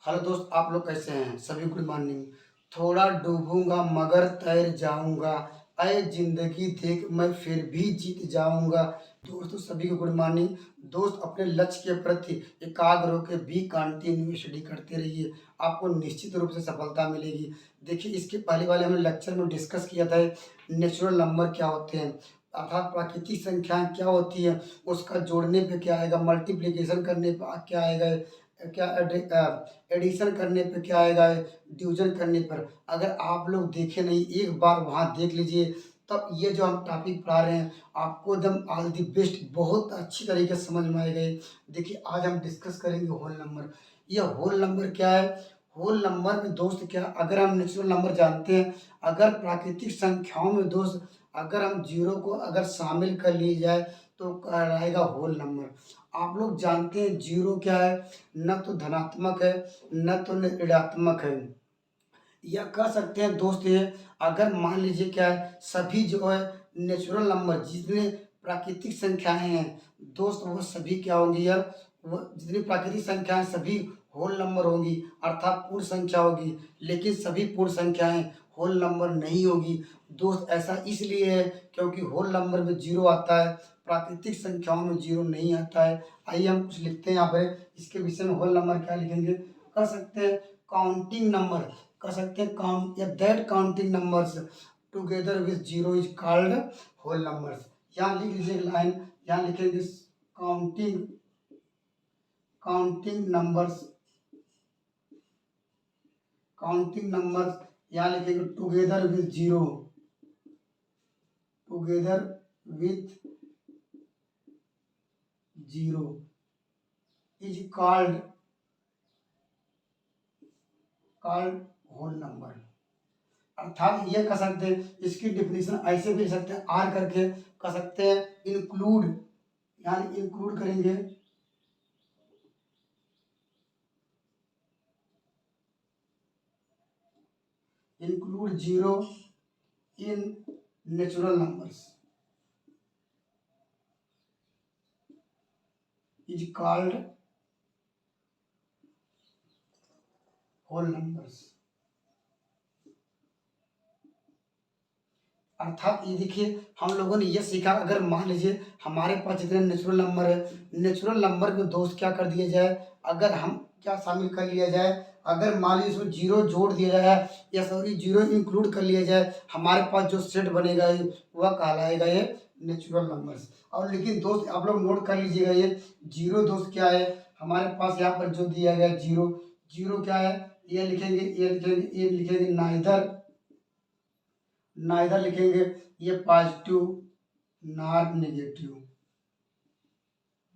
Hello दोस्त, आप लोग कैसे हैं? सभी गुड मॉर्निंग। थोड़ा डूबूंगा मगर तैर जाऊंगा, ऐ जिंदगी देख मैं फिर भी जीत जाऊंगा। दोस्तों सभी को गुड मॉर्निंग। दोस्त अपने लक्ष्य के प्रति एकाग्र होकर भी कंटिन्यू स्टडी करते रहिए, आपको निश्चित रूप से सफलता मिलेगी। देखिए, इसके पहले वाले हमने लेक्चर में डिस्कस किया था नेचुरल नंबर क्या होते हैं, अर्थात प्राकृतिक संख्याएं क्या होती है, उसका जोड़ने पे क्या आएगा, मल्टीप्लिकेशन करने पे क्या आएगा, क्या एडिशन करने पे क्या आएगा, डिवीजन करने पर। अगर आप लोग देखे नहीं, एक बार वहाँ देख लीजिए, तब ये जो हम टॉपिक पढ़ा रहे हैं आपको एकदम ऑल द बेस्ट बहुत अच्छी तरीके से समझ में आएगा। देखिए, आज हम डिस्कस करेंगे होल नंबर। ये होल नंबर क्या है? होल नंबर में दोस्त क्या, अगर हम नेचुरल नंबर जानते हैं, अगर प्राकृतिक संख्याओं में दोस्त अगर हम जीरो को अगर शामिल कर ली जाए तो रहेगा होल नंबर। आप लोग जानते हैं जीरो क्या है, न तो धनात्मक है न तो ऋणात्मक है। या कह सकते हैं दोस्त ये, अगर मान लीजिए क्या है, सभी जो है नेचुरल नंबर जितने प्राकृतिक संख्याएं हैं दोस्त, वो सभी क्या होंगी यार, वो जितनी प्राकृतिक संख्याएं सभी होल नंबर होंगी, अर्थात पूर्ण संख्या होगी। लेकिन सभी पूर्ण संख्याएं होल नंबर नहीं होगी दोस्त। ऐसा इसलिए है क्योंकि होल नंबर में जीरो आता है, प्राकृतिक संख्याओं में जीरो नहीं आता है। आइए हम कुछ लिखते हैं यहाँ पर इसके विषय में। होल नंबर क्या लिखेंगे, कह सकते हैं काउंटिंग नंबर, कह सकते हैं काउंट या that counting numbers together with zero is called whole numbers. यहाँ लिख लीजिए लाइन, यहाँ लिखेंगे counting counting numbers, counting numbers यहाँ लिखेंगे together with zero, together with zero is called called whole number. अर्थात ये कह सकते हैं, इसकी डिफिनीशन ऐसे भी लिख सकते हैं, आर करके कह सकते हैं इंक्लूड, यानी इंक्लूड करेंगे include zero in natural numbers is called whole numbers. अर्थात ये देखिए, हम लोगों ने ये सीखा, अगर मान लीजिए हमारे पास जितने नेचुरल नंबर है, नेचुरल नंबर में दोस्त क्या कर दिया जाए, अगर हम क्या शामिल कर लिया जाए, अगर मान लीजिए इसमें जीरो जोड़ दिया जाए या सॉरी जीरो इंक्लूड कर लिया जाए, हमारे पास जो सेट बनेगा वह कहलाएगा ये नेचुरल नंबर्स। और लेकिन दोस्त आप लोग नोट कर लीजिएगा, ये जीरो दोस्त क्या है, हमारे पास यहाँ पर जो दिया गया जीरो, जीरो क्या है, ये लिखेंगे नाइदर, नाइदर लिखेंगे ये पॉजिटिव नॉट नेगेटिव।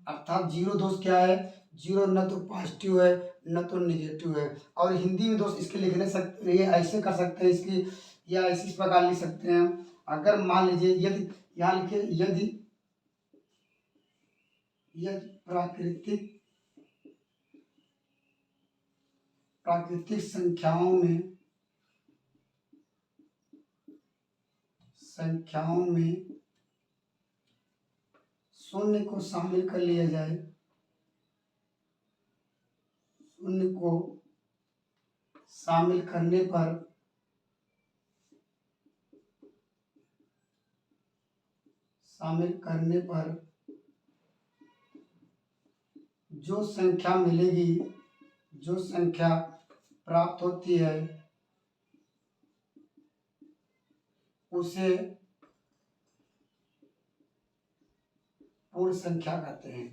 अर्थात जीरो दोस्त क्या है, जीरो न तो पॉजिटिव है न तो नेगेटिव है। और हिंदी में दोस्त इसके लिखने सकते, ये ऐसे कर सकते हैं इसकी, या इसी प्रकार लिख सकते हैं। अगर मान लीजिए यदि, यहाँ लिखे यदि, यदि प्राकृतिक प्राकृतिक संख्याओं में शून्य को शामिल कर लिया जाए, शून्य को शामिल करने पर जो संख्या मिलेगी, जो संख्या प्राप्त होती है उसे पूर्ण संख्या कहते हैं।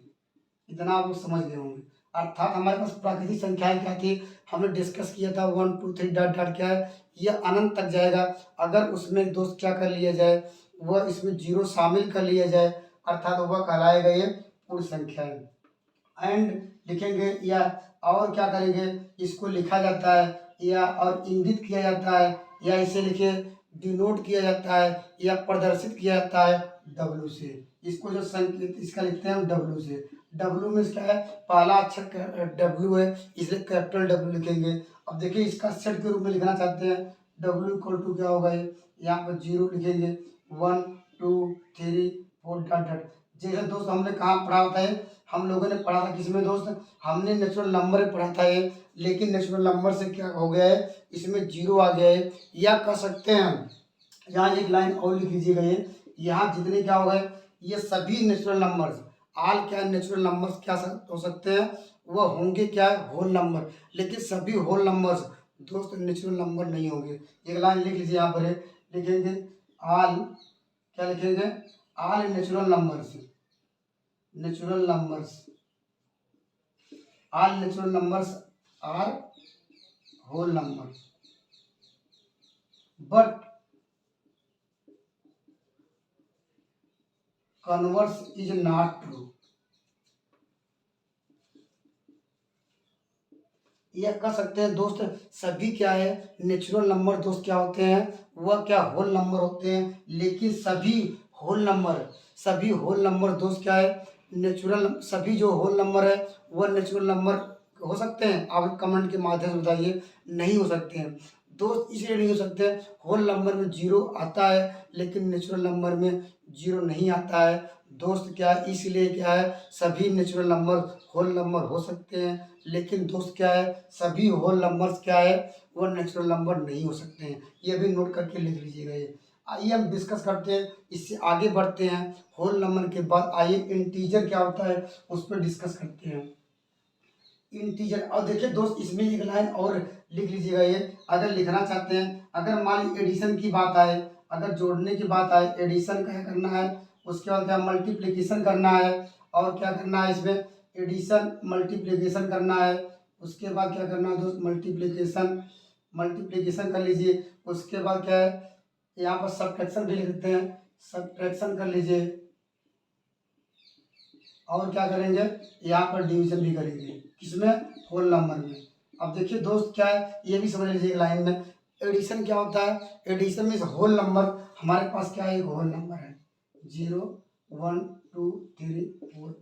इतना आप लोग समझ गए होंगे। अर्थात हमारे पास प्राकृतिक संख्याएं क्या थी, हमने डिस्कस किया था 1 2 3 डॉट डॉट क्या है, यह अनंत तक जाएगा। अगर उसमें दोस्त क्या कर लिया जाए, वह इसमें जीरो शामिल कर लिया जाए, अर्थात वह कहलाएगा ये पूर्ण संख्या है। एंड लिखेंगे, या और क्या करेंगे, इसको लिखा जाता है या और इंगित किया जाता है, या इसे लिखे डिनोट किया जाता है या प्रदर्शित किया जाता है डब्ल्यू से। इसको जो संकेत इसका लिखते हैं हम डब्ल्यू से। डब्ल्यू में क्या है, पहला अक्षर डब्ल्यू है, इसलिए कैपिटल डब्ल्यू लिखेंगे। अब देखिए, इसका सेट के रूप में लिखना चाहते हैं, डब्ल्यू इक्वल टू क्या होगा, ये यहाँ पर जीरो लिखेंगे, 1 2 3 4 डॉट डॉट। जैसे दोस्त हमने कहाँ पढ़ा होता है, हम लोगों ने पढ़ा था किसमें दोस्त, हमने नेचुरल नंबर में पढ़ा था ये, लेकिन नेचुरल नंबर से क्या हो गया है, इसमें जीरो आ गया है। या कह सकते हैं हम, यहाँ एक लाइन और लिख लीजिएगा, ये यहाँ जितने क्या हो गए, ये सभी नेचुरल नंबर्स, आल क्या नेचुरल नंबर्स क्या हो सकते हैं, वह होंगे क्या, होल नंबर। लेकिन सभी होल नंबर्स दोस्त नेचुरल नंबर नहीं होंगे। एक लाइन लिख लीजिए यहाँ पर है, लिखेंगे आल, क्या लिखेंगे, all natural numbers, natural numbers, all natural numbers are whole number, but converse is not true. यह कह सकते हैं दोस्त, सभी क्या है नेचुरल नंबर दोस्त क्या होते हैं, वह क्या होल नंबर होते हैं। लेकिन सभी होल नंबर, सभी होल नंबर दोस्त क्या है नेचुरल, सभी जो होल नंबर है वह नेचुरल नंबर हो सकते हैं। आप कमेंट के माध्यम से बताइए, नहीं हो सकते हैं दोस्त। इसलिए नहीं हो सकते, होल नंबर में जीरो आता है लेकिन नेचुरल नंबर में जीरो नहीं आता है दोस्त। क्या है, इसलिए क्या है, सभी नेचुरल नंबर होल नंबर हो सकते हैं, लेकिन दोस्त क्या है, सभी होल नंबर्स क्या है, वो नेचुरल नंबर नहीं हो सकते हैं। ये भी नोट करके लिख लीजिएगा ये। आइए हम डिस्कस करते हैं, इससे आगे बढ़ते हैं। होल नंबर के बाद आइए इंटीजर क्या होता है उस पर डिस्कस करते हैं। इंटीजर, और देखिए दोस्त इसमें एक लाइन और लिख लीजिएगा ये, अगर लिखना चाहते हैं, अगर मान लीजिए एडिशन की बात आए, अगर जोड़ने की बात आए, एडिशन क्या करना है, उसके बाद क्या मल्टीप्लिकेशन करना है, और क्या करना है इसमें, एडिशन मल्टीप्लिकेशन करना है। उसके बाद क्या करना है दोस्त, मल्टीप्लिकेशन, मल्टीप्लिकेशन कर लीजिए। उसके बाद क्या है, यहाँ पर सब्ट्रैक्शन भी लिखते हैं, सब्ट्रैक्शन कर लीजिए। और क्या करेंगे, यहाँ पर डिवीजन भी करेंगे, किसमें, होल नंबर में। अब देखिए दोस्त क्या है, ये भी समझ लीजिए लाइन में, एडिशन क्या होता है, एडिशन में होल नंबर, हमारे पास क्या है, एक होल नंबर है 0 1 2 3 4।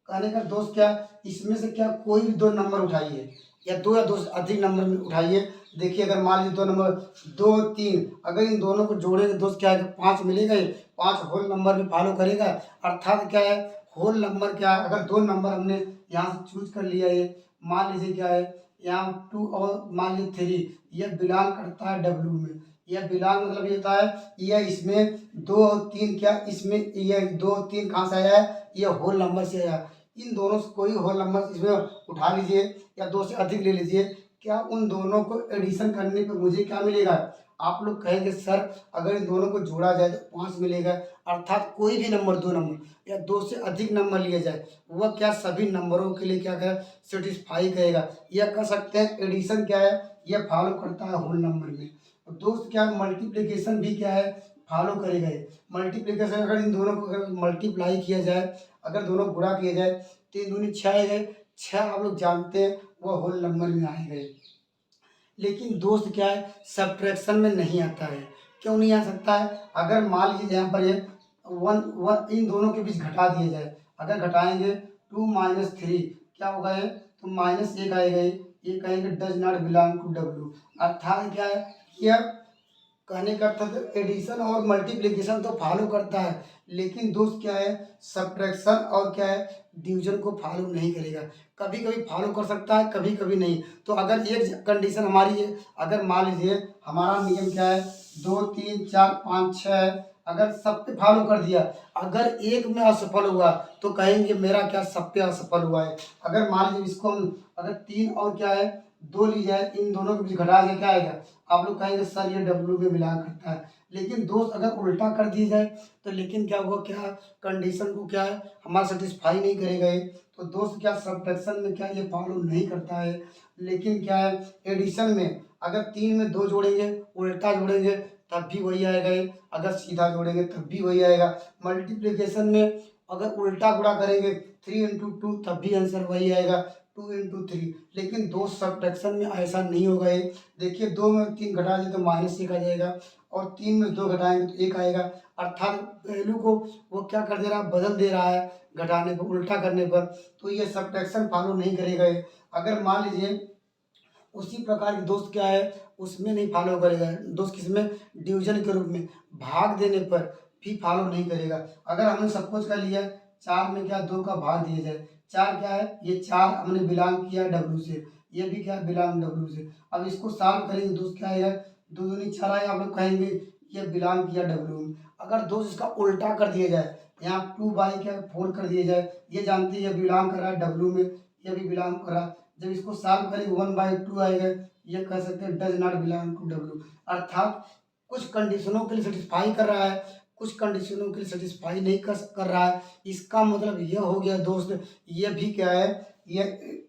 कहने का दोस्त क्या, इसमें से क्या कोई भी दो नंबर उठाइए, या दो से अधिक नंबर में उठाइए। देखिए अगर मान लीजिए दो नंबर 2 3, अगर इन दोनों को जोड़ेंगे दोस्त क्या है, 5 मिलेगा, ये 5 होल नंबर में फॉलो करेगा। अर्थात क्या है, होल नंबर क्या है, अगर दो नंबर हमने यहाँ से चूज कर लिया, ये मान लीजिए क्या है, यहाँ 2 और मान लीजिए 3, यह बिलोंग करता है W में। यह बिलोंग मतलब ये होता है, यह इसमें 2 और 3 क्या, इसमें यह 2 और 3 कहाँ से आया है, यह होल नंबर से आया। इन दोनों से कोई होल नंबर इसमें उठा लीजिए, या दो से अधिक ले लीजिए। क्या उन दोनों को एडिशन करने पर मुझे क्या मिलेगा, आप लोग कहेंगे सर अगर इन दोनों को जोड़ा जाए तो 5 मिलेगा। अर्थात कोई भी नंबर, दो नंबर या दो से अधिक नंबर लिए जाए, वह क्या सभी नंबरों के लिए क्या करेगा, सेटिस्फाई करेगा। यह कह सकते हैं एडिशन क्या है, यह फॉलो करता है होल नंबर में। और दोस्त क्या है, मल्टीप्लिकेशन भी क्या है, फॉलो करेगा। मल्टीप्लिकेशन अगर इन दोनों को अगर मल्टीप्लाई किया जाए, अगर दोनों गुणा किया जाए, 3 दूनी 6 आ गए, 6 आप लोग जानते हैं वह होल नंबर में आए गए। लेकिन दोस्त क्या है, सब्ट्रैक्शन में नहीं आता है। क्यों नहीं आ सकता है, अगर मान लीजिए यहाँ पर ये 1 इन दोनों के बीच घटा दिया जाए, अगर घटाएंगे 2 - 3 क्या होगा, ये तो -1 आएगा। ये कहेंगे does not belong to W। अर्थात क्या है, यह कहने का अर्थ एडिशन और मल्टीप्लिकेशन तो फॉलो करता है, लेकिन दोस्त क्या है, सब्ट्रैक्शन और क्या है, डिवीजन को फॉलो नहीं करेगा। कभी कभी फॉलो कर सकता है, कभी कभी नहीं। तो अगर एक कंडीशन हमारी है, अगर मान लीजिए हमारा नियम क्या है, 2 3 4 5 6 है, अगर सब पे फॉलो कर दिया, अगर एक में असफल हुआ तो कहेंगे मेरा क्या, सब पे असफल हुआ है। अगर मान लीजिए इसको हम अगर 3 और क्या है 2 ली जाए, इन दोनों के बीच घटा के क्या आएगा, आप लोग कहेंगे सर ये W में बिलोंग करता है। लेकिन दोस्त अगर उल्टा कर दी जाए तो लेकिन क्या हुआ, क्या कंडीशन को क्या है हमारा सेटिस्फाई नहीं करेगा ये। तो दोस्त क्या सब्ट्रैक्शन में क्या ये फॉलो नहीं करता है। लेकिन क्या है, एडिशन में अगर 3 में 2 जोड़ेंगे, उल्टा जोड़ेंगे तब भी वही आएगा ये, अगर सीधा जोड़ेंगे तब भी वही आएगा। मल्टीप्लिकेशन में अगर उल्टा गुणा करेंगे 3 × 2 तब भी आंसर वही आएगा, 2 × 3। लेकिन दोस्त सब्ट्रैक्शन में ऐसा नहीं होगा ये। देखिए 2 में 3 घटा दें तो -1 आ जाएगा, और 3 में 2 घटाएंगे तो 1 आएगा। अर्थात वैल्यू को वो क्या कर दे रहा है, बदल दे रहा है घटाने पर, उल्टा करने पर। तो ये सब्ट्रैक्शन फॉलो नहीं करेगा ये। अगर मान लीजिए उसी प्रकार की दोस्त क्या है, उसमें नहीं फॉलो करेगा दोस्त, किसमें, डिवीजन के रूप में, भाग देने पर भी फॉलो नहीं करेगा। अगर हमने सपोज कर लिया 4 में क्या 2 का भाग दिया जाए, 4 क्या है, ये 4 हमने बिलोंग किया डब्ल्यू से, ये भी क्या है बिलोंग डब्ल्यू से। अब इसको सॉल्व करेंगे दोस्त, क्या है 2 दूनी 4 आए, आप लोग कहेंगे ये बिलोंग किया डब्ल्यू में। अगर दोस्त इसका उल्टा कर दिया जाए, यहाँ 2 बाई क्या 4 कर दिया जाए, ये जानते हैं ये बिलोंग कर रहा है डब्ल्यू में, ये भी बिलोंग कर रहा है। जब इसको सॉल्व करेंगे 1/2 आएगा, ये कह सकते हैं does not belong to W. अर्थात कुछ कंडीशनों के लिए सेटिस्फाई कर रहा है, कुछ कंडीशनों के लिए सेटिस्फाई नहीं कर रहा है। इसका मतलब यह हो गया दोस्त, ये भी क्या है, ये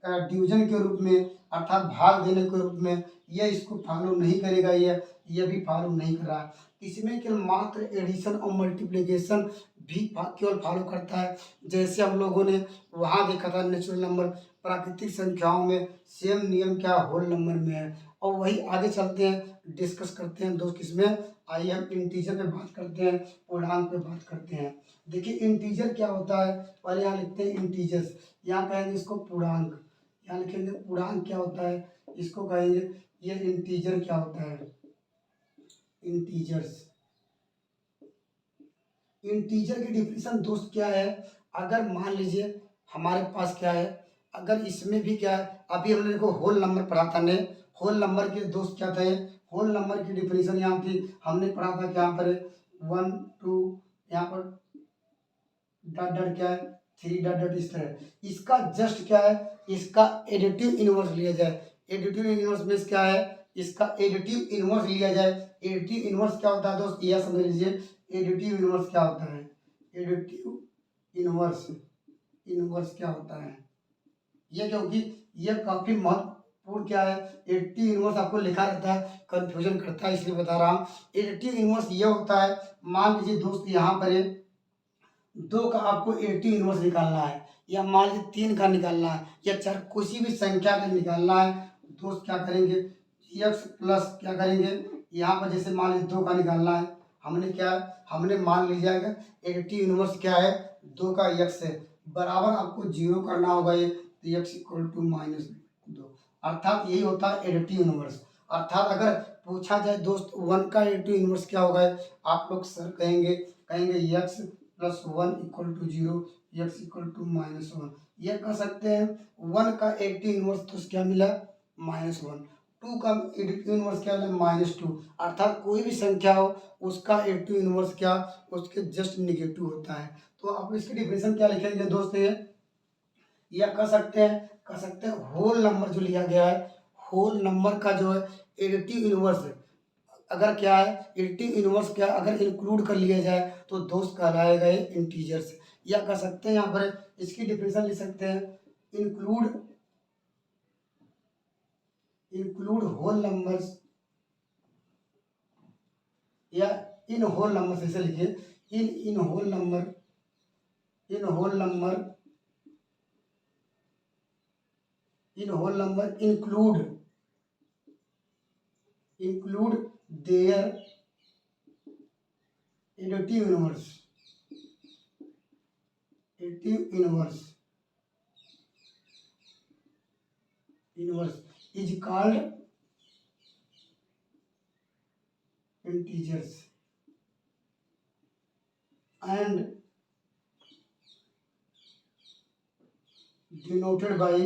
डिवीजन के रूप में अर्थात भाग देने के रूप में ये इसको फॉलो नहीं करेगा, ये भी फॉलो नहीं कर रहा है। इसमें केवल मात्र एडिशन और मल्टीप्लिकेशन भी केवल फॉलो करता है। जैसे हम लोगों ने वहाँ देखा था नेचुरल नंबर, प्राकृतिक संख्याओं में सेम नियम क्या होल नंबर में है। और वही आगे चलते हैं, डिस्कस करते हैं दोस्त किसमें, आइए हम इंटीजर पे बात करते हैं, पूर्णांक पे बात करते हैं। देखिए इंटीजर क्या होता है, पहले यहाँ लिखते हैं इंटीजर्स, यहाँ कहेंगे इसको पूर्णांक, यहाँ लिखेंगे पूर्णांक क्या होता है, इसको कहेंगे ये इंटीजर क्या होता है, इंटीजर्स। इंटीजर की डिफिनीशन दोस्त क्या है, अगर मान लीजिए हमारे पास क्या है, अगर इसमें भी क्या है, अभी हमने देखो होल नंबर पढ़ा था ने, होल नंबर के दोस्त क्या थे, होल नंबर की डिफिनीशन यहाँ थी, हमने पढ़ा था कि यहाँ पर 1 2 यहाँ पर डॉट डॉट क्या है 3 डॉट डॉट इस तरह। इसका जस्ट क्या है, इसका एडिटिव इनवर्स लिया जाए। एडिटिव इनवर्स मीन्स क्या है, इसका एडिटिव इनवर्स लिया जाए। एडिटिव इनवर्स क्या होता है दोस्त, यह समझ लीजिए एडिटिव इनवर्स क्या होता है, एडिटिव इनवर्स, इनवर्स क्या होता है ये, क्योंकि ये काफी महत्वपूर्ण क्या है, एडिटिव इनवर्स आपको लिखा रहता है, कंफ्यूजन करता है इसलिए बता रहा हूँ। एडिटिव इनवर्स ये होता है, मान लीजिए दोस्त यहाँ पर 2 का आपको एडिटिव इनवर्स निकालना है, या मान लीजिए 3 का निकालना है, या 4 किसी भी संख्या का निकालना है, दोस्त क्या करेंगे x प्लस क्या करेंगे, यहाँ पर जैसे मान लीजिए 2 का निकालना है, हमने क्या हमने मान लीजिए एडिटिव इनवर्स क्या है 2 का x है, बराबर आपको 0 करना होगा ये, तो x इक्वल टू -2, अर्थात यही होता है एडिटिव इनवर्स। अर्थात अगर पूछा जाए दोस्त 1 का एडिटिव इनवर्स क्या होगा, आप लोग सर कहेंगे x +1 equal to 0, x equal to -1, ये कह सकते हैं 1 का एडिटिव इनवर्स तो क्या मिला -1, 2 का एडिटिव इनवर्स क्या मिला -2, अर्थात कोई भी संख्या हो उसका एडिटिव इनवर्स क्या, उसके जस्ट निगेटिव होता है। तो आप इसकी डिफिनेशन क्या लिखेंगे दोस्त, ये या कह सकते हैं होल नंबर जो लिया गया है, होल नंबर का जो है एडिटिव इनवर्स है, अगर क्या है एडिटिव इनवर्स क्या अगर इंक्लूड कर लिया जाए तो दोस्त कहलाएगा ये इंटीजर्स। या कह सकते हैं यहाँ पर इसकी डिफिनेशन लिख सकते हैं, इंक्लूड इंक्लूड होल नंबर्स, या इन होल नंबर ऐसे लिखिए, in whole number, in whole number, in whole number include their additive inverse, additive inverse is called integers and denoted by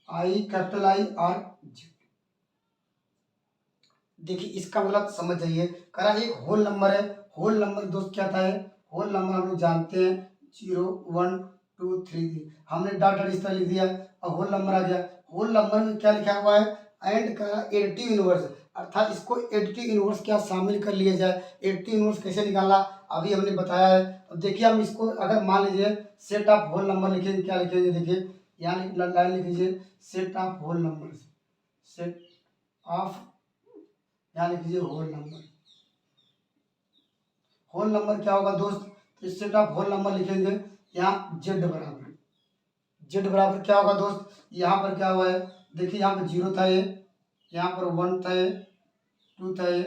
I, capital I और Z। देखिए इसका मतलब समझ जाइए, करा एक होल नंबर है, होल नंबर दोस्त क्या था है, होल नंबर हम लोग जानते हैं 0 1 2 3, हमने डॉट डॉट इस तरह लिख दिया और होल नंबर आ गया। होल नंबर में क्या लिखा हुआ है, एंड का एडिटिव इनवर्स, अर्थात इसको एडिटिव इनवर्स क्या शामिल कर लिया जाए। एडिटिव इनवर्स कैसे निकालना अभी हमने बताया है। अब देखिए हम इसको अगर मान लीजिए सेट ऑफ होल नंबर लिखेंगे, क्या लिखेंगे देखिए यहाँ लाइन लिख लीजिए, set of whole number, set of, यहाँ लिख लीजिए होल नंबर। होल नंबर क्या होगा दोस्त, तो सेट ऑफ होल नंबर लिखेंगे, यहाँ जेड बराबर, जेड बराबर क्या होगा दोस्त, यहाँ पर क्या हुआ है देखिए, यहाँ पर 0 था ये, यहाँ पर 1 था ये, 2 था ये,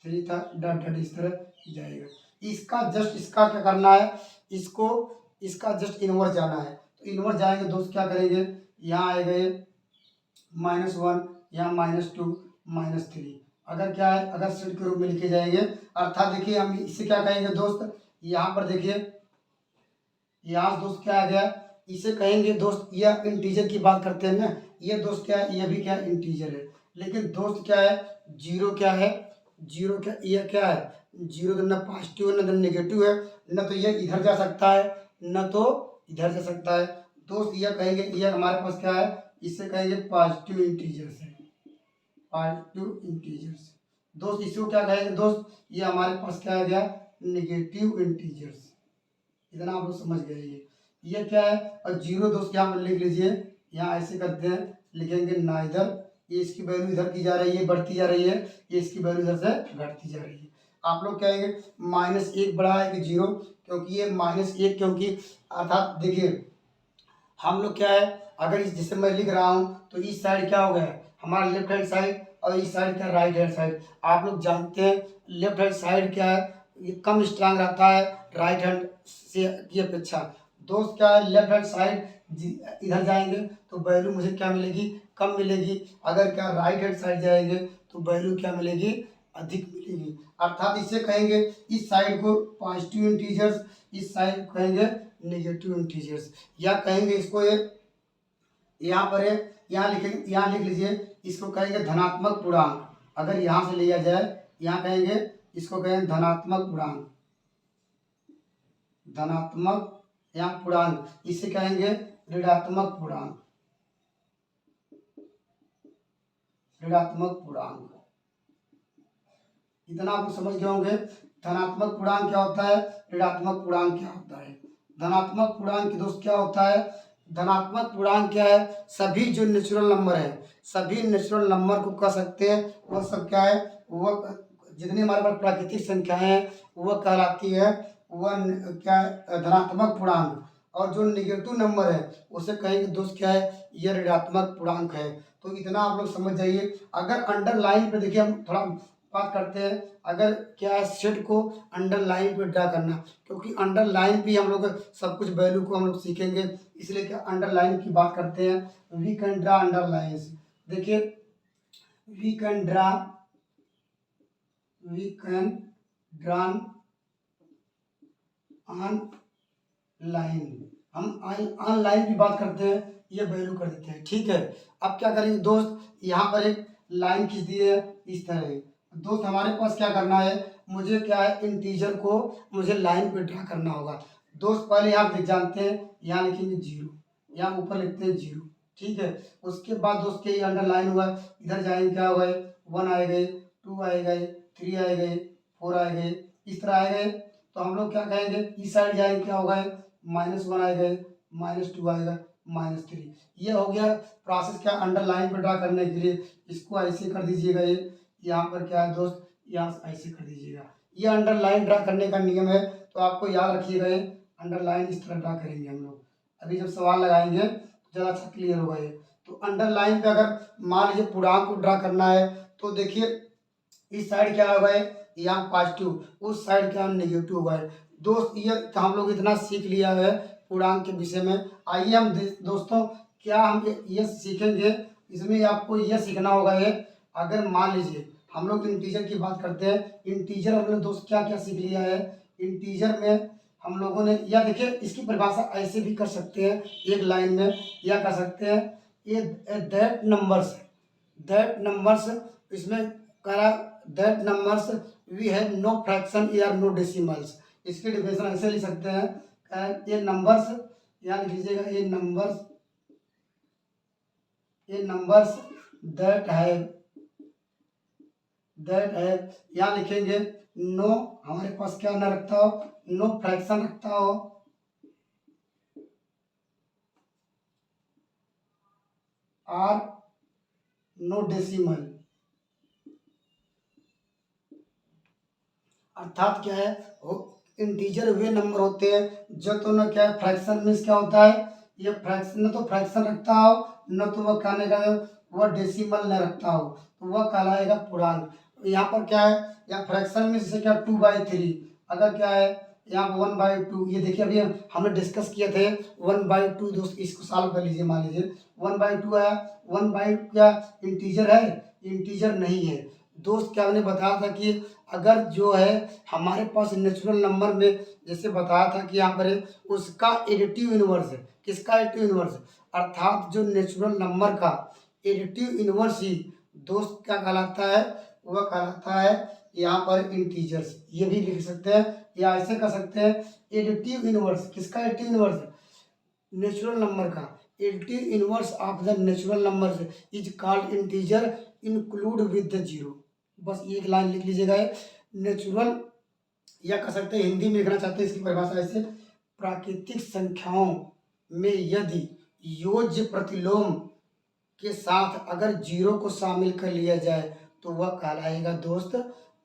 3 था, डॉट डॉट इस तरह जाएगा। इसका जस्ट इसका क्या करना है, इसको इसका जस्ट इनवर्स जाना है, तो इनवर्स जाएंगे दोस्त क्या करेंगे, यहाँ आएगा ये -1, यहाँ -2 -3, अगर क्या है अगर सेट के रूप में लिखे जाएंगे, अर्थात देखिए हम इससे क्या कहेंगे दोस्त, यहाँ पर देखिए यहाँ से दोस्त क्या आ गया, इसे कहेंगे दोस्त, यह इंटीजर की बात करते हैं ना, ये दोस्त क्या है, ये भी क्या इंटीजर है। लेकिन दोस्त क्या है, जीरो क्या है, जीरो क्या, ये क्या है, जीरो तो न पॉजिटिव है न नेगेटिव है, न तो ये इधर जा सकता है न तो इधर जा सकता है। दोस्त यह कहेंगे, यह हमारे पास क्या है, इसे कहेंगे पॉजिटिव इंटीजर्स है, पॉजिटिव इंटीजर्स। दोस्त इसको क्या कहेंगे दोस्त, ये हमारे पास क्या आ गया, नेगेटिव इंटीजर्स। इतना आप लोग समझ गए। ये क्या है, और जीरो दोस्त यहाँ पर लिख लीजिए, यहाँ ऐसे करते हैं, लिखेंगे नाइदर, ये इसकी वैल्यू इधर की जा रही है, बढ़ती जा रही है, ये इसकी वैल्यू इधर से घटती जा रही है। आप लोग कहेंगे -1 बड़ा है कि जीरो, क्योंकि ये -1, क्योंकि अर्थात देखिए हम लोग क्या है, अगर इस जिसे मैं लिख रहा हूँ तो इस साइड क्या हो गया है हमारा लेफ्ट हैंड साइड, और इस साइड क्या राइट हैंड साइड। आप लोग जानते हैं लेफ्ट हैंड साइड क्या है, ये कम स्ट्रांग रहता है राइट हैंड से की अपेक्षा। दोस्त क्या है, लेफ्ट हैंड साइड इधर जाएंगे तो वैल्यू मुझे क्या मिलेगी, कम मिलेगी। अगर क्या राइट हैंड साइड जाएंगे तो वैल्यू क्या मिलेगी, अधिक मिलेगी। अर्थात इसे कहेंगे, इस साइड को पॉजिटिव इंटीजर्स, इस साइड को कहेंगे नेगेटिव इंटीजर्स, या कहेंगे इसको ये यहाँ पर है, यहाँ लिखेंगे, यहाँ लिख लीजिए, इसको कहेंगे धनात्मक पूर्णांक। अगर यहाँ से लिया जाए, यहाँ कहेंगे, इसको कहेंगे धनात्मक पूर्णांक, धनात्मक यहाँ पूर्णांक, इसे कहेंगे ऋणात्मक पूर्णांक, ऋणात्मक पूर्णांक। इतना आप समझ गए होंगे। धनात्मक पूर्णांक क्या होता है, ऋणात्मक पूर्णांक क्या होता है। धनात्मक पूर्णांक की दोस्त क्या होता है, धनात्मक पूर्णांक क्या है, सभी जो नेचुरल नंबर है, सभी नेचुरल नंबर को कह सकते हैं, वह सब क्या है, वह जितनी हमारे पास प्राकृतिक संख्याएं हैं वह कहलाती है, वह क्या है, धनात्मक पूर्णांक। और जो निगेटिव नंबर है उसे कहेंगे दोस्त क्या है, यह ऋणात्मक पूर्णांक है। तो इतना आप लोग समझ जाइए। अगर अंडरलाइन पे देखिए, हम थोड़ा बात करते हैं, अगर क्या है सेट को अंडरलाइन पे ड्रा करना, क्योंकि अंडरलाइन भी हम लोग सब कुछ वैल्यू को हम लोग सीखेंगे, इसलिए क्या अंडरलाइन की बात करते हैं। वी कैन ड्रा अंडरलाइंस, देखिए we can draw on line, हम ऑनलाइन की बात करते हैं, ये वैल्यू कर देते हैं, ठीक है। अब क्या करेंगे दोस्त, यहाँ पर एक लाइन खींच दी है इस तरह। दोस्त हमारे पास क्या करना है, मुझे क्या है, इंटीजर को मुझे लाइन पे ड्रा करना होगा। दोस्त पहले आप देख जानते हैं, यहाँ लिखेंगे जीरो, यहाँ ऊपर लिखते हैं जीरो, ठीक है। उसके बाद दोस्त के ये अंडरलाइन हुआ, इधर जाएंगे क्या हो गए, 1 आए गए, 2 आए गए, 3 आए गए, 4 आए गए, इस तरह आए गए। तो हम लोग क्या कहेंगे, इस साइड जाएंगे क्या होगा, -1 आए गए, -2 आएगा, -3। ये हो गया प्रोसेस क्या अंडरलाइन पे ड्रा करने के लिए। इसको ऐसे कर दीजिएगा, ये यहाँ पर क्या है दोस्त, यहाँ ऐसे कर दीजिएगा। ये अंडरलाइन ड्रा करने का नियम है, तो आपको याद रखिएगा, ये अंडरलाइन इस तरह ड्रा करेंगे हम लोग। अभी जब सवाल लगाएंगे तो ज़रा अच्छा क्लियर होगा ये। तो अंडरलाइन पे अगर मान लीजिए पूर्णांक को ड्रा करना है, तो देखिए इस साइड क्या होगा, यहाँ पॉजिटिव, उस साइड क्या नेगेटिव होगा। दोस्त ये हम लोग इतना सीख लिया है पूर्णांक के विषय में। आइए हम दोस्तों क्या हम ये सीखेंगे, इसमें आपको यह सीखना होगा। ये अगर मान लीजिए हम लोग इंटीजर की बात करते हैं, इंटीजर हम लोग दोस्त क्या क्या सीख लिया है। इंटीजर में हम लोगों ने, या देखिए इसकी परिभाषा ऐसे भी कर सकते हैं एक लाइन में, या कर सकते हैं ये दैट नंबर्स, इसमें करा that numbers we have no fraction या नो डेसिमल्स। इसकी डिफिनेशन ऐसे लिख सकते हैं, ये नंबर्स, यहाँ लिख लीजिएगा, ये नंबर्स दैट है, यहाँ लिखेंगे नो, हमारे पास क्या ना रखता हो, नो फ्रैक्शन रखता हो, और नो डेसिमल। अर्थात क्या है, इंटीजर वे नंबर होते हैं जो तो न क्या है, फ्रैक्शन मीन्स क्या होता है, ये फ्रैक्शन न तो फ्रैक्शन रखता हो, न तो वह कहने का वह डेसिमल न रखता हो, तो वह कहलाएगा पूर्णांक। यहाँ पर क्या है, यहाँ फ्रैक्शन में जैसे क्या 2/3, अगर क्या है यहाँ 1/2, ये देखिए अभी हमने डिस्कस किए थे 1/2। दोस्त इसको सॉल्व कर लीजिए, मान लीजिए 1/2 आया, 1/2 क्या इंटीजर है, इंटीजर नहीं है। दोस्त क्या मैंने बताया था कि अगर जो है हमारे पास नेचुरल नंबर में जैसे बताया था कि यहाँ पर है, उसका एडिटिव इनवर्स है। किसका एडिटिव इनवर्स है? अर्थात जो नेचुरल नंबर का एडिटिव इनवर्स ही दोस्त क्या कहलाता है? वह कहलाता है यहाँ पर इंटीजर्स। ये भी लिख सकते हैं या ऐसे कर सकते हैं, एडिटिव इनवर्स। किसका एडिटिव इनवर्स है? नेचुरल नंबर का additive inverse of the natural number is called integer include with the zero. बस एक लाइन लिख लीजिएगा। नेचुरल या कह सकते हैं, हिंदी में लिखना चाहते हैं इसकी परिभाषा ऐसे, प्राकृतिक संख्याओं में यदि योज्य प्रतिलोम के साथ अगर जीरो को शामिल कर लिया जाए तो वह कहलाएगा दोस्त,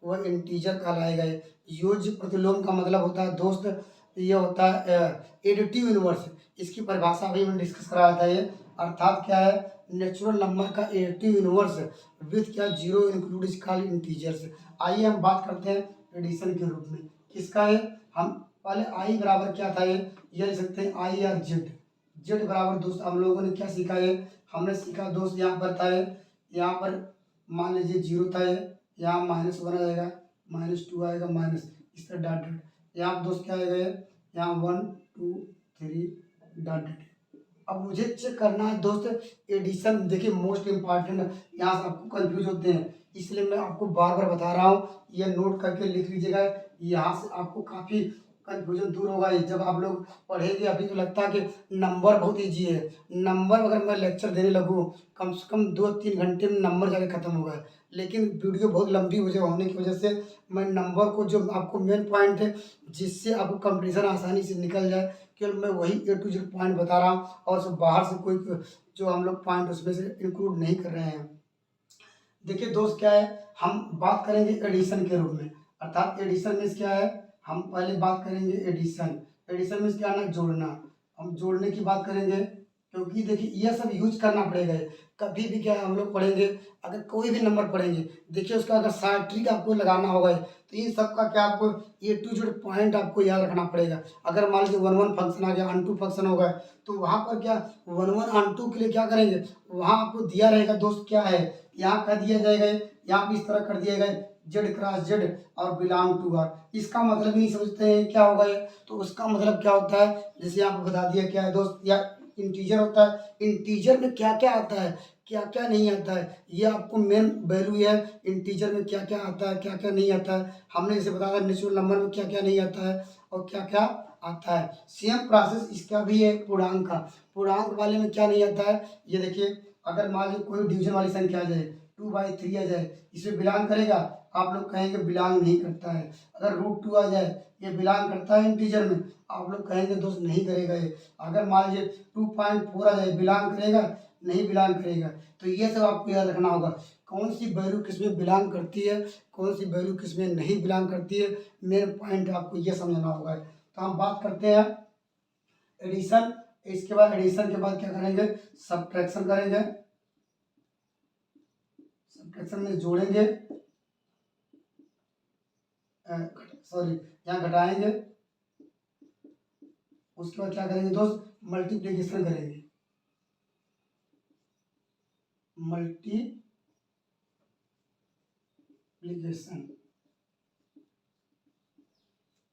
वह इंटीजर कहलाएगा। योज्य प्रतिलोम का मतलब होता है दोस्त, ये होता है एडिटिव इनवर्स। इसकी परिभाषा अभी मैंने डिस्कस कराया था। ये अर्थात क्या है? नेचुरल नंबर का एडिटिव इनवर्स विथ क्या zero include is called integers. आइए हम बात करते हैं एडिशन के रूप में। किसका है? हम पहले आई बराबर क्या था, ये लिख सकते हैं आई आर जेड। जेड बराबर दोस्त हम लोगों ने क्या सीखा है? हमने सीखा दोस्त यहाँ पर था, यहाँ पर मान लीजिए जीरो था, यहाँ -1 आ जाएगा, -2 आएगा, माइनस इस तरह डॉट डॉट। यहाँ दोस्त क्या आएगा? यहाँ 1 2 3 डॉट डॉट। अब मुझे चेक करना है दोस्त एडिशन। देखिए मोस्ट इम्पॉर्टेंट, यहाँ से आपको कंफ्यूज होते हैं, इसलिए मैं आपको बार बार बता रहा हूँ, ये नोट करके लिख लीजिएगा। यहाँ से आपको काफ़ी कंफ्यूजन दूर होगा। जब आप लोग पढ़ेंगे अभी तो लगता है कि नंबर बहुत ईजी है। नंबर अगर मैं लेक्चर देने लगूँ कम से कम 2-3 घंटे में नंबर जाके ख़त्म होगा, लेकिन वीडियो बहुत लंबी होने की वजह से मैं नंबर को, जो आपको मेन पॉइंट है जिससे आपको कंपटीशन आसानी से निकल जाए, केवल मैं वही A to Z पॉइंट बता रहा हूँ, और सब बाहर से कोई जो हम लोग पॉइंट उसमें से इंक्लूड नहीं कर रहे हैं। देखिए दोस्त क्या है, हम बात करेंगे एडिशन के रूप में। अर्थात एडिशन में क्या है? हम पहले बात करेंगे एडिशन। एडिशन में क्या है ना, जोड़ना। हम जोड़ने की बात करेंगे, क्योंकि देखिए यह सब यूज करना पड़ेगा। कभी भी क्या है, हम लोग पढ़ेंगे, अगर कोई भी नंबर पढ़ेंगे, देखिए उसका अगर साइट्रिक आपको लगाना होगा तो इन सब का क्या आपको A to Z पॉइंट आपको याद रखना पड़ेगा। अगर मान लीजिए 1 1 फंक्शन आ गया, अनटू फंक्शन होगा, तो वहाँ पर क्या 1 1 अनटू के लिए क्या करेंगे, वहाँ आपको दिया रहेगा दोस्त क्या है, यहाँ कर दिया जाएगा, यहाँ भी इस तरह कर दिया गया जेड क्रॉस जेड और बिलोंग टू आर। इसका मतलब नहीं समझते हैं क्या होगा ये? तो उसका मतलब क्या होता है, जैसे यहाँ पर बता दिया क्या है दोस्त, या इंटीजर होता है। इंटीजर में क्या क्या आता है, क्या क्या नहीं आता है, ये आपको मेन वैल्यू है। इंटीजर में क्या क्या आता है, क्या क्या नहीं आता है। हमने जैसे बताया नेचुरल नंबर में क्या क्या नहीं आता है और क्या क्या आता है। सेम प्रोसेस इसका भी है पूर्णांक का। पूर्णांक वाले में क्या नहीं आता है, ये देखिए, अगर मान लीजिए कोई डिवीजन वाली संख्या आ जाए, 2/3 आ जाए, इसमें बिलोंग करेगा? आप लोग कहेंगे बिलोंग नहीं करता है। अगर √2 आ जाए, ये बिलोंग करता है इंटीजर में? आप लोग कहेंगे दोस्त नहीं करेगा ये। अगर मान लीजिए 2.4 आ जाए, बिलोंग करेगा? नहीं बिलोंग करेगा। तो ये सब आपको याद रखना होगा, कौन सी वैल्यू किस में बिलोंग करती है, कौन सी वैल्यू किस में नहीं बिलोंग करती है। मेन पॉइंट आपको ये समझना होगा। तो हम बात करते हैं एडिशन। इसके बाद एडिशन के बाद क्या करेंगे, सब्ट्रैक्शन करेंगे। सब्ट्रैक्शन में जोड़ेंगे, सॉरी यहाँ घटाएंगे। उसके बाद क्या करेंगे दोस्त, मल्टीप्लिकेशन करेंगे। मल्टीप्लिकेशन,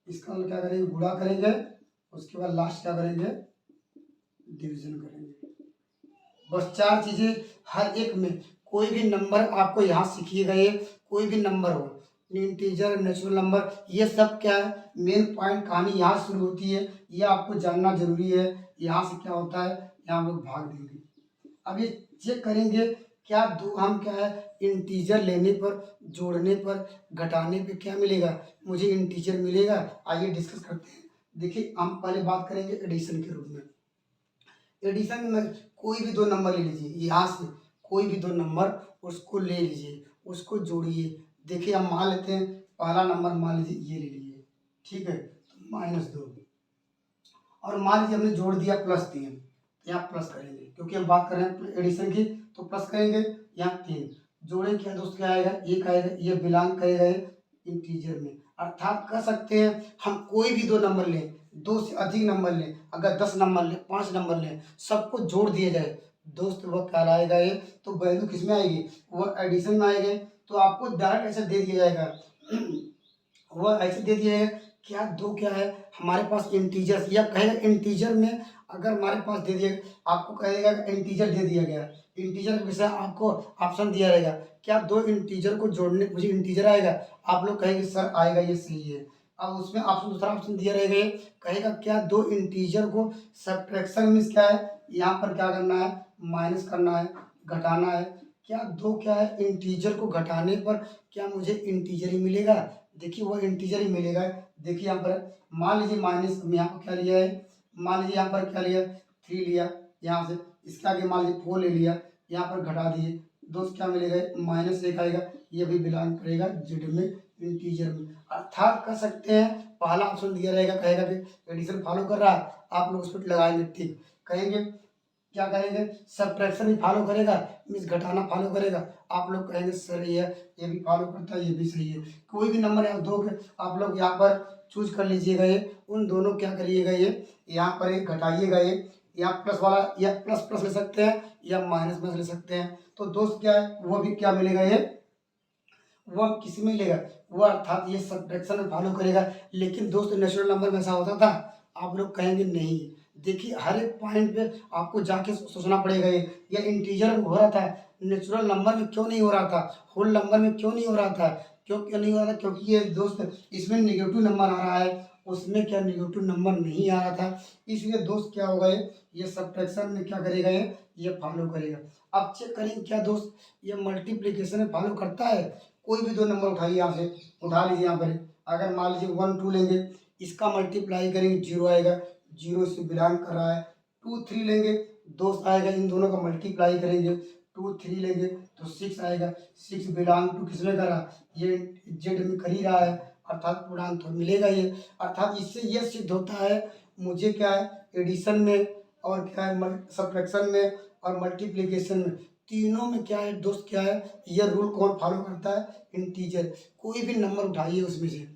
इसका मतलब क्या करेंगे, गुणा करेंगे। उसके बाद लास्ट क्या करेंगे, डिवीजन करेंगे। बस 4 चीजें हर एक में। कोई भी नंबर आपको यहाँ सीखिएगा, ये कोई भी नंबर हो, इंटीजर नेचुरल नंबर, ये सब क्या है, मेन पॉइंट कहानी यहाँ शुरू होती है। ये आपको जानना जरूरी है। यहाँ से क्या होता है, यहाँ हम लोग भाग देंगे। अब ये चेक करेंगे क्या दो, हम क्या है, इंटीजर लेने पर, जोड़ने पर, घटाने पे क्या मिलेगा, मुझे इंटीजर मिलेगा। आइए डिस्कस करते हैं। देखिए हम पहले बात करेंगे एडिशन के रूप में। एडिशन में कोई भी 2 नंबर ले लीजिए, यहाँ से कोई भी 2 नंबर उसको ले लीजिए, उसको जोड़िए। देखिए हम मान लेते हैं पहला नंबर मान लीजिए ये ले लीजिए, ठीक है, तो -2। और मान लीजिए हमने जोड़ दिया +3, यहाँ प्लस करेंगे क्योंकि हम बात कर रहे हैं एडिशन की, तो प्लस करेंगे। यहाँ 3 जोड़े, क्या दोस्त क्या आएगा, 1 आएगा। ये बिलोंग करेगा इंटीजर में। अर्थात कह सकते हैं हम कोई भी 2 नंबर लें, 2 से अधिक नंबर लें, अगर 10 नंबर लें, 5 नंबर लें, सबको जोड़ दिया जाए दोस्त, वह कहलाएगा ये। तो वैल्यू किस में आएगी, वह एडिशन में आएगी। तो आपको डायरेक्ट ऐसे दे दिया जाएगा। वह ऐसे दे दिया है, क्या दो क्या है हमारे पास इंटीजर, या कहेगा इंटीजर में अगर हमारे पास दे दिया, आपको कहेगा इंटीजर दे दिया गया, इंटीजर के विषय आपको ऑप्शन दिया रहेगा, क्या दो इंटीजर को जोड़ने मुझे इंटीजर आएगा, आप लोग कहेंगे सर आएगा, ये सही है। अब उसमें ऑप्शन दूसरा ऑप्शन दिया रहेगा, ये कहेगा क्या दो इंटीजर को सब्ट्रैक्शन मीन्स क्या है, यहाँ पर क्या करना है, माइनस करना है, घटाना है, क्या दो क्या है इंटीजर को घटाने पर क्या मुझे इंटीजर ही मिलेगा, देखिए वो इंटीजर ही मिलेगा। देखिए यहाँ पर मान लीजिए माइनस, यहाँ पर क्या लिया है, मान लीजिए यहाँ पर क्या लिया, 3 लिया, यहाँ से इसके आगे मान लीजिए 4 ले लिया, यहाँ पर घटा दिए, दोस्त क्या मिलेगा, -1 आएगा, ये भी बिलोंग करेगा जेड में, इंटीजर में। अर्थात कह सकते हैं पहला ऑप्शन दिया रहेगा, कहेगा कि एडिशन फॉलो कर रहा है, आप लोग उस पर लगाएंगे ठीक, कहेंगे क्या करेंगे, सब्ट्रैक्शन भी फॉलो करेगा मीन्स घटाना फॉलो करेगा, आप लोग कहेंगे सर ये भी फॉलो करता है, ये भी सही है। कोई भी नंबर या दो के आप लोग यहाँ पर चूज कर लीजिएगा, ये उन दोनों क्या करिएगा, ये यहाँ पर एक घटाइएगा, ये यहाँ प्लस वाला या प्लस प्लस ले सकते हैं या माइनस माइनस ले सकते हैं, तो दोस्त क्या है वो भी क्या मिलेगा, ये वह किस में मिलेगा, वह अर्थात ये सब्ट्रैक्शन में फॉलो करेगा। लेकिन दोस्त नेचुरल नंबर में ऐसा होता था, आप लोग कहेंगे नहीं, देखिए हर एक पॉइंट पे आपको जाके सोचना पड़ेगा, ये इंटीजर में हो रहा था, नेचुरल नंबर में क्यों नहीं हो रहा था, होल नंबर में क्यों नहीं हो रहा था, क्यों नहीं हो रहा था, क्योंकि ये दोस्त इसमें निगेटिव नंबर आ रहा है, उसमें क्या निगेटिव नंबर नहीं आ रहा था, इसलिए दोस्त क्या होगा, ये सब्ट्रैक्शन में क्या करेगा, ये फॉलो करेगा। अब चेक करेंगे क्या दोस्त ये मल्टीप्लिकेशन में फॉलो करता है, कोई भी दो नंबर उठाइए, यहाँ से उठा लीजिए, यहाँ पर अगर मान लीजिए 1 2 लेंगे, इसका मल्टीप्लाई करेंगे 0 आएगा, 0 से बिलोंग कर रहा है, 2 3 लेंगे, दोस्त आएगा, इन दोनों का मल्टीप्लाई करेंगे, 2 3 लेंगे तो 6 आएगा, 6 बिलोंग टू किसमें कर रहा, ये जेड में कर ही रहा है, अर्थात पूर्णांक तो मिलेगा ये। अर्थात इससे यह सिद्ध होता है मुझे क्या है एडिशन में और क्या है सब्ट्रैक्शन में और मल्टीप्लिकेशन में, तीनों में क्या है दोस्त, क्या है यह रूल कौन फॉलो करता है, इंटीजर। कोई भी नंबर उठाइए उसमें से,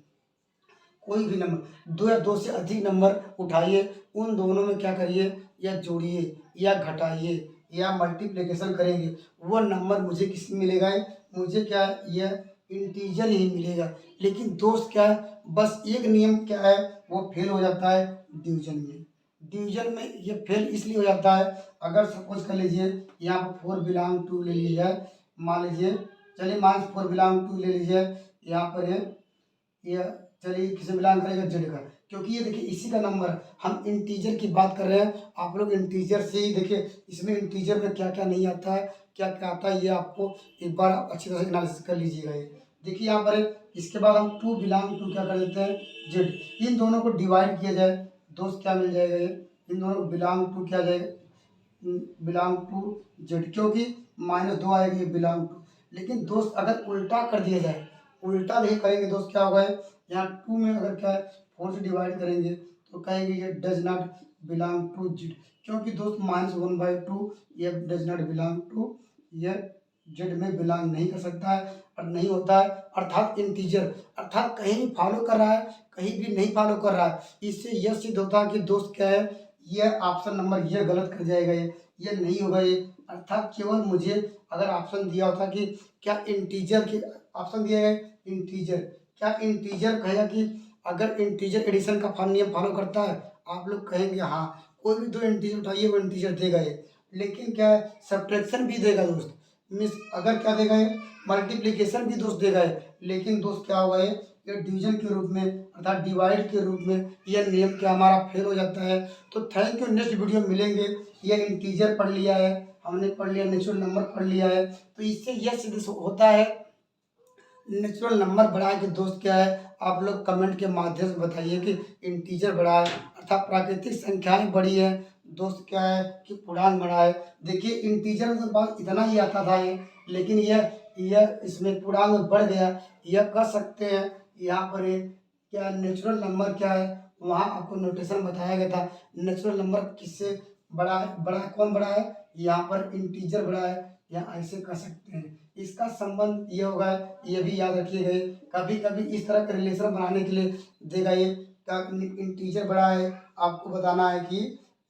कोई भी नंबर दो या दो से अधिक नंबर उठाइए, उन दोनों में क्या करिए, या जोड़िए या घटाइए या मल्टीप्लिकेशन करेंगे, वो नंबर मुझे किस में मिलेगा, मुझे क्या है यह इंटीजर ही मिलेगा। लेकिन दोस्त क्या है बस एक नियम क्या है वो फेल हो जाता है डिवीजन में, डिवीजन में ये फेल इसलिए हो जाता है, अगर सपोज कर लीजिए यहाँ पर 4 बिलोंग टू ले लीजिए, मान लीजिए चलिए -4 बिलोंग टू ले लीजिए, यहाँ पर है ये, चलिए किसे बिलोंग करेगा, जेड का, क्योंकि ये देखिए इसी का नंबर है, हम इंटीजर की बात कर रहे हैं, आप लोग इंटीजर से ही देखिए इसमें इंटीजर में क्या क्या नहीं आता है, क्या क्या आता है, ये आपको एक बार आप अच्छी तरह से एनालिसिस कर लीजिएगा। ये देखिए यहाँ पर इसके बाद हम 2 बिलोंग टू क्या कर देते हैं, जेड, इन दोनों को डिवाइड किया जाए, दोस्त क्या मिल जाएगा, ये इन दोनों को बिलोंग टू क्या जाएगा, बिलोंग टू जेड, क्योंकि -2 आएगा ये बिलोंग टू। लेकिन दोस्त अगर उल्टा कर दिया जाए, उल्टा नहीं करेंगे दोस्त क्या होगा, यहाँ 2 में अगर क्या है 4 से डिवाइड करेंगे तो कहेंगे ये does not belong to Z, क्योंकि दोस्त -1/2 ये डज नॉट बिलोंग टू, ये जेड में बिलोंग नहीं कर सकता है और नहीं होता है, अर्थात इंटीजर, अर्थात कहीं भी फॉलो कर रहा है कहीं भी नहीं फॉलो कर रहा है, इससे यह सिद्ध होता है कि दोस्त क्या है ये ऑप्शन नंबर ये गलत कर जाएगा, ये नहीं होगा, ये अर्थात केवल मुझे अगर ऑप्शन दिया होता कि क्या इंटीजर के ऑप्शन दिया है इंटीजर, क्या इंटीजर कहेगा कि अगर इंटीजर एडिशन का नियम फॉलो करता है, आप लोग कहेंगे हाँ, कोई भी दो इंटीजर उठाइए वो इंटीजर देगा ये, लेकिन क्या है सब्ट्रैक्शन भी देगा दोस्त, मीन्स अगर क्या देगा ये मल्टीप्लिकेशन भी दोस्त देगा ये, लेकिन दोस्त क्या होगा ये डिवीजन के रूप में अर्थात डिवाइड के रूप में यह नियम क्या हमारा फेल हो जाता है। तो थैंक यू, नेक्स्ट वीडियो मिलेंगे। ये इंटीजर पढ़ लिया है हमने, पढ़ लिया नेचुरल नंबर पढ़ लिया है, तो इससे यह सिद्ध होता है नेचुरल नंबर बड़ा है कि दोस्त क्या है, आप लोग कमेंट के माध्यम से बताइए कि इंटीजर बड़ा है अर्थात प्राकृतिक संख्याएं बड़ी है, दोस्त क्या है कि पूर्णांक बड़ा है। देखिए इंटीजर में तो बात इतना ही आता था ये, लेकिन यह इसमें पूर्णांक में बढ़ गया, यह कह सकते हैं यहाँ पर ये क्या नेचुरल नंबर क्या है, वहाँ आपको नोटेशन बताया गया था नेचुरल नंबर किससे बड़ा है, कौन बड़ा है, यहाँ पर इंटीजर बड़ा है, या ऐसे कह सकते हैं। इसका संबंध ये होगा, ये भी याद रखिएगा, कभी कभी इस तरह का रिलेशन बनाने के लिए देगा, ये इंटीजर बड़ा है, आपको बताना है कि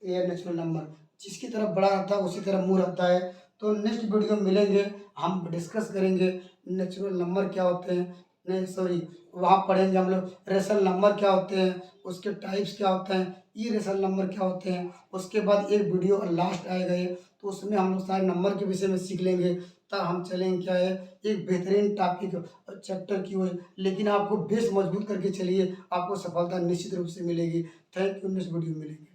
ये नेचुरल नंबर जिसकी तरफ बड़ा रहता है उसी तरफ मुँह रहता है। तो तो नेक्स्ट वीडियो में मिलेंगे, हम डिस्कस करेंगे नेचुरल नंबर क्या होते हैं, नहीं सॉरी, वहाँ पढ़ेंगे हम लोग रेशनल नंबर क्या होते हैं, उसके टाइप्स क्या होते हैं, ई रेशनल नंबर क्या होते हैं। उसके बाद एक वीडियो लास्ट आएगा ये, तो उसमें हम लोग सारे नंबर के विषय में सीख लेंगे। तब हम चलेंगे क्या है, एक बेहतरीन टॉपिक चैप्टर की ओर। लेकिन आपको बेस मजबूत करके चलिए, आपको सफलता निश्चित रूप से मिलेगी। थैंक यू, नेक्स्ट वीडियो में मिलेंगे।